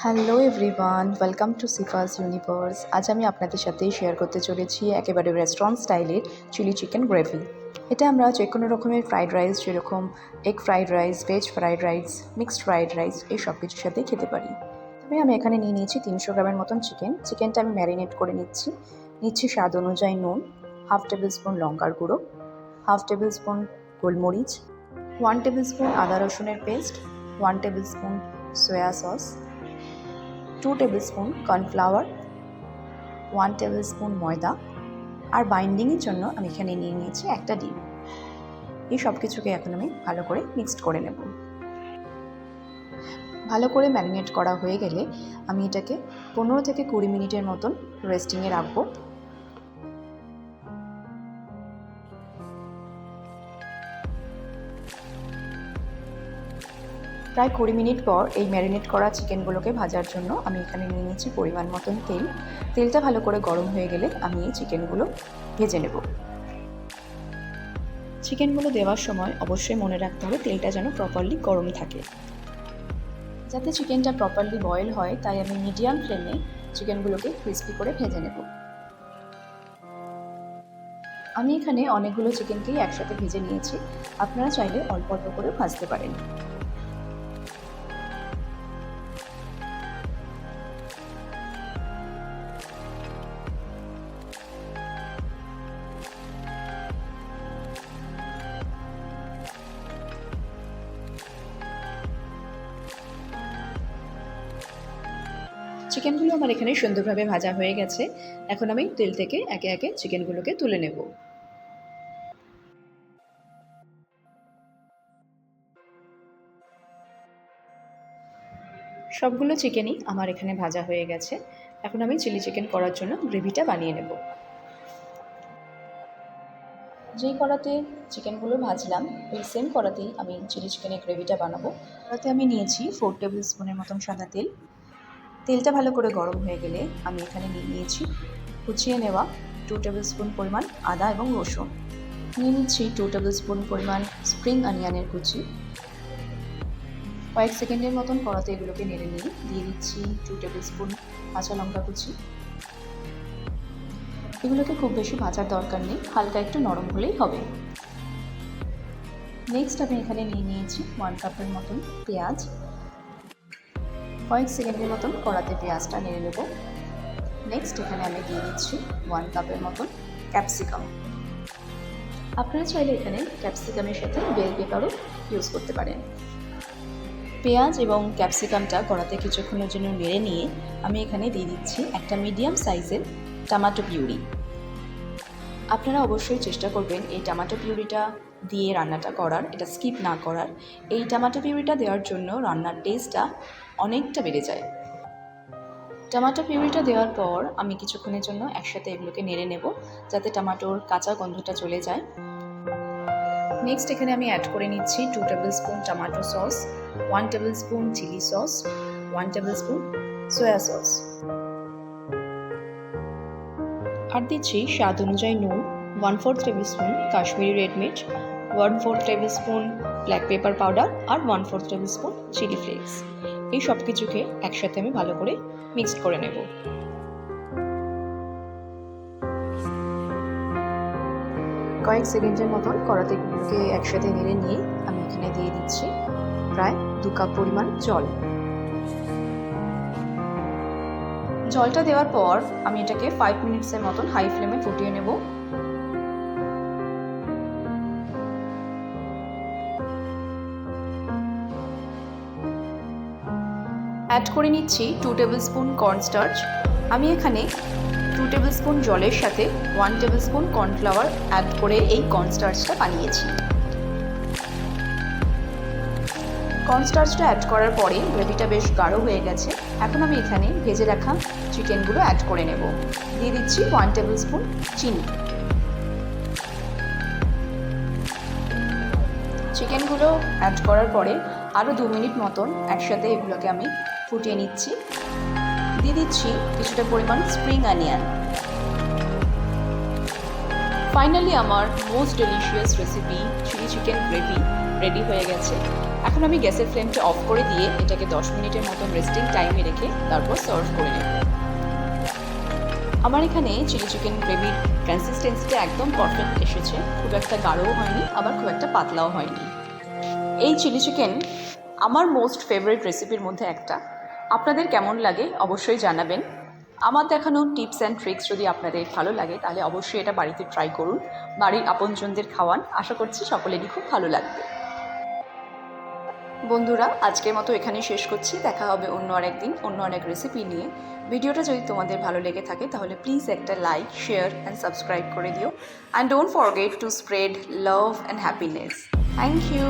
Hello everyone, welcome to সিফাস universe. আজ আমি আপনাদের সাথে শেয়ার করতে চলেছি একেবারে রেস্টুরেন্ট স্টাইলের চিলি চিকেন গ্রেভি। এটা আমরা যে কোনো রকমের ফ্রাইড রাইস, যেরকম egg fried rice, veg fried rice, mixed fried rice, এই সব কিছুর সাথেই খেতে পারি। তবে আমি এখানে নিয়ে নিয়েছি 300 গ্রামের মতন চিকেনটা আমি ম্যারিনেট করে নিচ্ছি স্বাদ অনুযায়ী নুন, হাফ টেবিল স্পুন লঙ্কার গুঁড়ো, হাফ টেবিল স্পুন গোলমরিচ, 1 টেবিল স্পুন আদা রসুনের paste, 1 tablespoon soya sauce, 2 tablespoon cornflour, 1 tablespoon ময়দা, আর বাইন্ডিংয়ের জন্য আমি এখানে নিয়ে নিয়েছি একটা ডিম। এই সব কিছুকে এখন আমি ভালো করে মিক্সড করে নেব। ভালো করে ম্যারিনেট করা হয়ে গেলে আমি এটাকে 15 থেকে 20 মিনিটের মতন রেস্টিংয়ে রাখবো। প্রায় 20 মিনিট পর এই ম্যারিনেট করা চিকেনগুলোকে ভাজার জন্য আমি এখানে নিয়ে নিচ্ছি পরিমাণ মতন তেলটা ভালো করে গরম হয়ে গেলে আমি এই চিকেনগুলো ভেজে নেব। চিকেনগুলো দেওয়ার সময় অবশ্যই মনে রাখতে হবে তেলটা যেন প্রপারলি গরম থাকে। যাতে চিকেনটা প্রপারলি বয়েল হয় তাই আমি মিডিয়াম ফ্লেমে চিকেনগুলোকে ক্রিস্পি করে ভেজে নেব। আমি এখানে অনেকগুলো চিকেনকেই একসাথে ভেজে নিয়েছি, আপনারা চাইলে অল্প অল্প করে ভাজতে পারেন। চিকেনগুলো আমার এখানে সুন্দরভাবে ভাজা হয়ে গেছে। এখন আমি তেল থেকে একে একে চিকেনগুলোকে তুলে নেব। সবগুলো চিকেনই আমার এখানে ভাজা হয়ে গেছে। এখন আমি চিলি চিকেন করার জন্য গ্রেভিটা বানিয়ে নেব। যেই কড়াতে চিকেনগুলো ভাজলাম ওই সেম কড়াতেই আমি চিলি চিকেনের গ্রেভিটা বানাবো। কড়াতে আমি নিয়েছি 4 টেবিল স্পুনের মতন সাদা তেল। তেলটা ভালো করে গরম হয়ে গেলে আমি এখানে নিয়ে নিয়েছি কুচিয়ে নেওয়া 2 টেবিল স্পুন পরিমাণ আদা এবং রসুন, নিয়ে নিচ্ছি 2 টেবিল স্পুন পরিমাণ স্প্রিং অনিয়নের কুচি। কয়েক সেকেন্ডের মতন কড়াতে এগুলোকে নেড়ে নিয়ে দিয়ে দিচ্ছি 2 টেবিল স্পুন কাঁচা লঙ্কা কুচি। এগুলোকে খুব বেশি ভাজার দরকার নেই, হালকা একটু নরম হলেই হবে। নেক্সট আমি এখানে নিয়ে নিয়েছি 1 কাপের মতন পেঁয়াজ। কয়েক সেকেন্ডের মতন কড়াতে পেঁয়াজটা নেড়ে নেব। নেক্সট এখানে আমি দিয়ে দিচ্ছি 1 কাপের মতন ক্যাপসিকাম। আপনারা চাইলে এখানে ক্যাপসিকামের সাথে বেল পেপারও ইউজ করতে পারেন। পেঁয়াজ এবং ক্যাপসিকামটা কড়াতে কিছুক্ষণের জন্য নেড়ে নিয়ে আমি এখানে দিয়ে দিচ্ছি একটা মিডিয়াম সাইজের টমেটো পিউরি। আপনারা অবশ্যই চেষ্টা করবেন এই টমেটো পিউরিটা দিয়ে রান্নাটা করার, এটা স্কিপ না করার। এই টমেটো পিউরিটা দেওয়ার জন্য রান্নার টেস্টটা অনেকটা বেড়ে যায়। টমেটো পিউরিটা দেওয়ার পর আমি কিছুক্ষণের জন্য একসাথে এগুলোকে নেড়ে নেব যাতে টমেটোর কাঁচা গন্ধটা চলে যায়। নেক্সট এখানে আমি অ্যাড করে নিচ্ছি 2 tablespoon tomato sauce, 1 tablespoon chilli sauce, 1 tablespoon soya sauce, আর দিচ্ছি স্বাদ অনুযায়ী নুন, 1/4 টেবিল স্পুন কাশ্মীরি রেড মির্চ, 1/4 tablespoon black pepper powder, আর 1/4 টেবিল স্পুন চিলি ফ্লেক্স। এই সব কিছুকে একসাথে আমি ভালো করে মিক্সড করে নেব। কয়েক সেকেন্ডের মতন কড়াতেগুলোকে একসাথে নেড়ে নিয়ে আমি এখানে দিয়ে দিচ্ছি প্রায় 2 কাপ পরিমাণ জল। জলটা দেওয়ার পর আমি এটাকে 5 মিনিটসের মতন হাই ফ্লেমে ফুটিয়ে নেব। অ্যাড করে নিচ্ছি 2 টেবিল স্পুন কর্নস্টার্চ। আমি এখানে 2 টেবিল স্পুন জলের সাথে 1 টেবিল স্পুন কর্নফ্লাওয়ার অ্যাড করে এই কর্নস্টার্চটা বানিয়েছি। কর্নস্টার্চটা অ্যাড করার পরে গ্রেভিটা বেশ গাঢ় হয়ে গেছে। এখন আমি এখানে ভেজে রাখা চিকেনগুলো অ্যাড করে নেব। দিয়ে দিচ্ছি 1 টেবিল স্পুন চিনি। চিকেনগুলো অ্যাড করার পরে আরও 2 মিনিট মতন একসাথে এগুলোকে আমি ফুটিয়ে নিচ্ছি। দিয়ে দিচ্ছি কিছুটা পরিমাণ স্প্রিং অনিয়ন। ফাইনালি আমার most delicious recipe chilli chicken gravy ready হয়ে গেছে। এখন আমি গ্যাসের ফ্লেমটা অফ করে দিয়ে এটাকে 10 মিনিটের মতন রেস্টিং টাইমে রেখে তারপর সার্ভ করে নেব। আমার এখানে চিলি চিকেন গ্রেভির কনসিস্টেন্সিটা একদম পারফেক্ট এসেছে, খুব একটা গাঢ়ও হয়নি আবার খুব একটা পাতলাও হয়নি। এই চিলি চিকেন আমার মোস্ট ফেভারিট রেসিপির মধ্যে একটা। আপনাদের কেমন লাগে অবশ্যই জানাবেন। আমার দেখানো টিপস অ্যান্ড ট্রিক্স যদি আপনাদের ভালো লাগে তাহলে অবশ্যই এটা বাড়িতে ট্রাই করুন, বাড়ির আপনজনদের খাওয়ান, আশা করছি সকলেরই খুব ভালো লাগবে। বন্ধুরা, আজকের মতো এখানেই শেষ করছি, দেখা হবে অন্য আরেকদিন অন্য আরেক রেসিপি নিয়ে। ভিডিওটা যদি তোমাদের ভালো লেগে থাকে তাহলে প্লিজ একটা লাইক, শেয়ার অ্যান্ড সাবস্ক্রাইব করে দিও, and don't forget to spread love and happiness. Thank you.